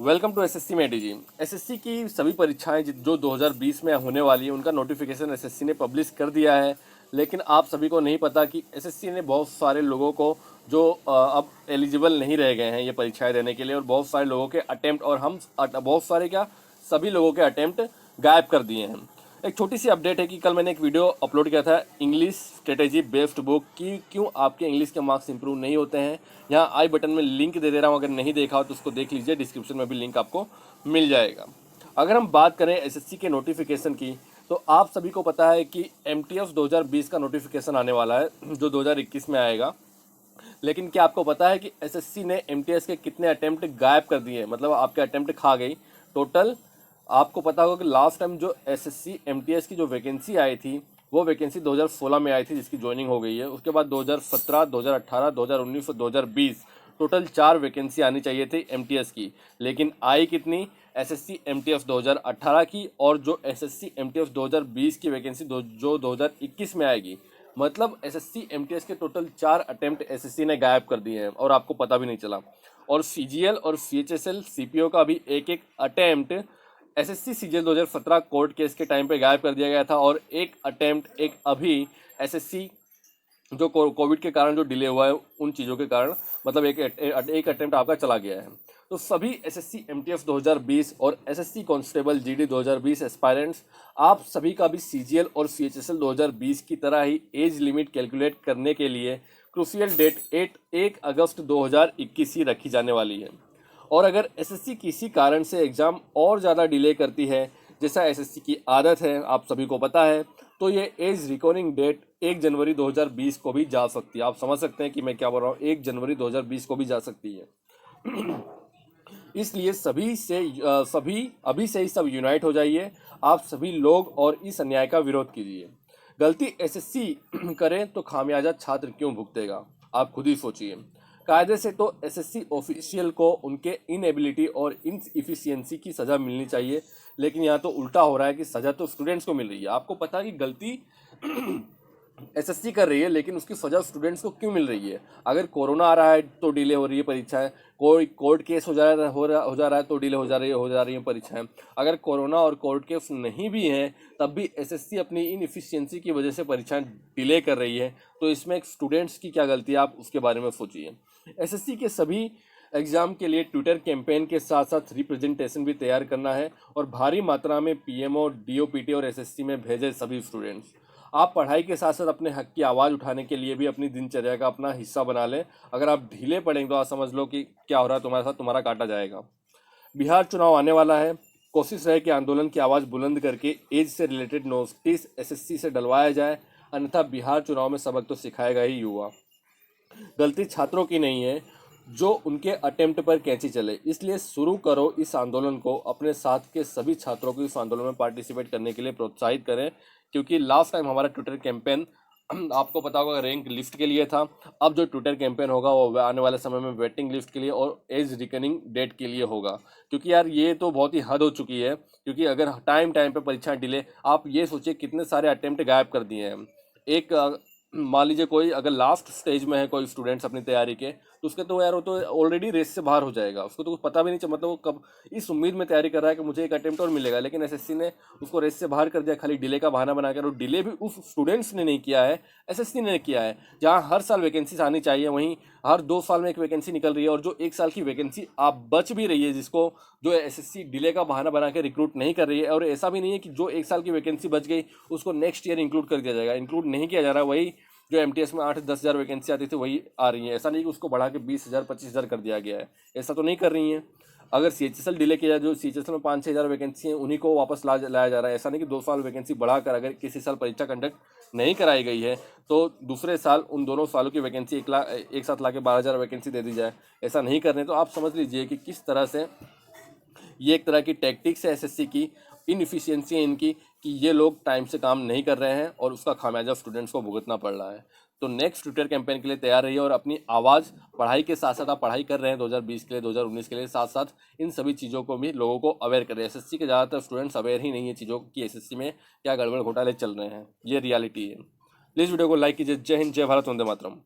Welcome to SSC में जी। SSC की सभी परीक्षाएं जो 2020 में होने वाली है उनका नोटिफिकेशन एसएससी ने पब्लिश कर दिया है। लेकिन आप सभी को नहीं पता कि एसएससी ने बहुत सारे लोगों को जो अब एलिजिबल नहीं रह गए हैं ये परीक्षाएं देने के लिए, और बहुत सारे लोगों के अटेम्प्ट, और हम बहुत सारे क्या सभी लोगों के अटेम्प्ट गायब कर दिए हैं। एक छोटी सी अपडेट है कि कल मैंने एक वीडियो अपलोड किया था इंग्लिश स्ट्रेटेजी बेस्ड बुक की क्यों आपके इंग्लिश के मार्क्स इंप्रूव नहीं होते हैं। यहाँ आई बटन में लिंक दे दे रहा हूँ, अगर नहीं देखा हो तो उसको देख लीजिए, डिस्क्रिप्शन में भी लिंक आपको मिल जाएगा। अगर हम बात करें एसएससी के नोटिफिकेशन की, तो आप सभी को पता है कि एमटीएस 2020 का नोटिफिकेशन आने वाला है जो 2021 में आएगा। लेकिन क्या आपको पता है कि एसएससी ने एमटीएस के कितने अटेम्प्ट गायब कर दिए, मतलब आपके अटेम्प्ट खा गई टोटल। आपको पता होगा कि लास्ट टाइम जो एसएससी एमटीएस की जो वैकेंसी आई थी वो वैकेंसी 2016 में आई थी, जिसकी ज्वाइनिंग हो गई है। उसके बाद 2017, 2018, 2019 और 2020 टोटल 4 वैकेंसी आनी चाहिए थी एमटीएस की, लेकिन आई कितनी? एसएससी एमटीएस 2018 की, और जो एसएससी एमटीएस 2020 की वैकेंसी जो 2021 में आएगी। मतलब एसएससी एमटीएस के टोटल 4 अटेम्प्ट एसएससी ने गायब कर दिए हैं और आपको पता भी नहीं चला। और सीजीएल और सीएचएसएल सीपीओ का भी एक एक attempt SSC CGL 2017 court case के टाइम पे गायब कर दिया गया था, और एक अटेम्प्ट एक अभी एसएससी जो कोविड के कारण जो डिले हुआ है उन चीज़ों के कारण, मतलब एक अटेम्प्ट आपका चला गया है। तो सभी एसएससी एमटीएस 2020 और एसएससी कांस्टेबल जीडी 2020 एस्पायरेंट्स, आप सभी का भी सीजीएल और सीएचएसएल 2020 की तरह ही एज लिमिट कैलकुलेट करने के लिए क्रूशियल डेट 1 अगस्त 2021 ही रखी जाने वाली है। और अगर एसएससी किसी कारण से एग्ज़ाम और ज़्यादा डिले करती है, जैसा एसएससी की आदत है, आप सभी को पता है, तो ये एज रिकॉर्डिंग डेट 1 जनवरी 2020 को भी जा सकती है। आप समझ सकते हैं कि मैं क्या बोल रहा हूँ, 1 जनवरी 2020 को भी जा सकती है। इसलिए सभी अभी से ही सब यूनाइट हो जाइए, आप सभी लोग, और इस अन्याय का विरोध कीजिए। गलती एसएससी करे तो खामियाजा छात्र क्यों भुगतेगा? आप खुद ही सोचिए। कायदे से तो एसएससी ऑफिशियल को उनके इनएबिलिटी और इनएफिशिएंसी की सज़ा मिलनी चाहिए, लेकिन यहाँ तो उल्टा हो रहा है कि सज़ा तो स्टूडेंट्स को मिल रही है। आपको पता है कि गलती एसएससी कर रही है, लेकिन उसकी सजा स्टूडेंट्स को क्यों मिल रही है? अगर कोरोना आ रहा है तो डिले हो रही है परीक्षाएं, कोई कोर्ट केस हो जा रहा है तो डिले हो जा रही है परीक्षाएं। अगर कोरोना और कोर्ट केस नहीं भी हैं तब भी एसएससी अपनी इनएफिशिएंसी की वजह से परीक्षाएं डिले कर रही है, तो इसमें स्टूडेंट्स की क्या गलती है? आप उसके बारे में सोचिए। एसएससी के सभी एग्जाम के लिए ट्विटर कैंपेन के साथ साथ रिप्रेजेंटेशन भी तैयार करना है, और भारी मात्रा में पीएमओ, डीओपीटी और एसएससी में भेजे सभी स्टूडेंट्स। आप पढ़ाई के साथ साथ अपने हक की आवाज़ उठाने के लिए भी अपनी दिनचर्या का अपना हिस्सा बना लें। अगर आप ढीले पड़ेंगे तो आप समझ लो कि क्या हो रहा है तुम्हारे साथ, तुम्हारा काटा जाएगा। बिहार चुनाव आने वाला है, कोशिश रहे कि आंदोलन की आवाज़ बुलंद करके एज से रिलेटेड नोटिस एसएससी से डलवाया जाए, अन्यथा बिहार चुनाव में सबक तो सिखाएगा ही युवा। गलती छात्रों की नहीं है जो उनके अटेम्प्ट पर कैंची चले, इसलिए शुरू करो इस आंदोलन को। अपने साथ के सभी छात्रों को इस आंदोलन में पार्टिसिपेट करने के लिए प्रोत्साहित करें, क्योंकि लास्ट टाइम हमारा ट्विटर कैंपेन आपको पता होगा रैंक लिस्ट के लिए था। अब जो ट्विटर कैंपेन होगा वो आने वाले समय में वेटिंग लिस्ट के लिए और एज रिकनिंग डेट के लिए होगा। क्योंकि यार ये तो बहुत ही हद हो चुकी है, क्योंकि अगर टाइम पे परीक्षा डिले, आप ये सोचिए कितने सारे अटेम्प्ट गायब कर दिए हैं। एक मान लीजिए कोई अगर लास्ट स्टेज में है कोई स्टूडेंट्स अपनी तैयारी के, तो उसके तो यार वो तो ऑलरेडी रेस से बाहर हो जाएगा, उसको तो कुछ पता भी नहीं चल, मतलब वो कब इस उम्मीद में तैयारी कर रहा है कि मुझे एक अटेम्प्ट और मिलेगा, लेकिन एसएससी ने उसको रेस से बाहर कर दिया खाली डिले का बहाना बनाकर। और डिले भी उस स्टूडेंट्स ने नहीं किया है, एसएससी ने किया है। जहाँ हर साल वैकेंसीज आनी चाहिए, वहीं हर 2 साल में एक वैकेंसी निकल रही है, और जो 1 साल की वैकेंसी आप बच भी रही है, जिसको जो एसएससी डिले का बहाना बना के रिक्रूट नहीं कर रही है। और ऐसा भी नहीं है कि जो 1 साल की वैकेंसी बच गई उसको नेक्स्ट ईयर इंक्लूड कर दिया जाएगा, इंक्लूड नहीं किया जा रहा। वही जो एमटीएस में 8-10 हज़ार वैकेंसी आती थी वही आ रही है। ऐसा नहीं कि उसको बढ़ा के 20,000 25,000 कर दिया गया है, ऐसा तो नहीं कर रही हैं। अगर सीएचएसएल डिले किया जाए, जो सीएचएसएल में 5-6 हज़ार वैकेंसी हैं उन्हीं को वापस लाया जा रहा है। ऐसा नहीं कि 2 साल वैकेंसी बढ़ाकर अगर किसी साल परीक्षा कंडक्ट नहीं कराई गई है तो दूसरे साल उन दोनों सालों की वैकेंसी एक साथ ला के 12,000 वैकेंसी दे दी जाए, ऐसा नहीं करने। तो आप समझ लीजिए कि किस तरह से ये एक तरह की टैक्टिक्स है एसएससी की, इनएफिशिएंसी है इनकी, कि ये लोग टाइम से काम नहीं कर रहे हैं और उसका खामियाजा स्टूडेंट्स को भुगतना पड़ रहा है। तो नेक्स्ट ट्विटर कैंपेन के लिए तैयार रहिए, और अपनी आवाज़ पढ़ाई के साथ साथ, आप पढ़ाई कर रहे हैं 2020 के लिए, 2019 के लिए, साथ साथ इन सभी चीज़ों को भी लोगों को अवेयर करें। एसएससी के ज़्यादातर स्टूडेंट्स अवेयर ही नहीं है चीज़ों की, एसएससी में क्या गड़बड़ घोटाले चल रहे हैं, ये रियलिटी है। प्लीज़ वीडियो को लाइक कीजिए। जय हिंद, जय भारत, वंदे मातरम।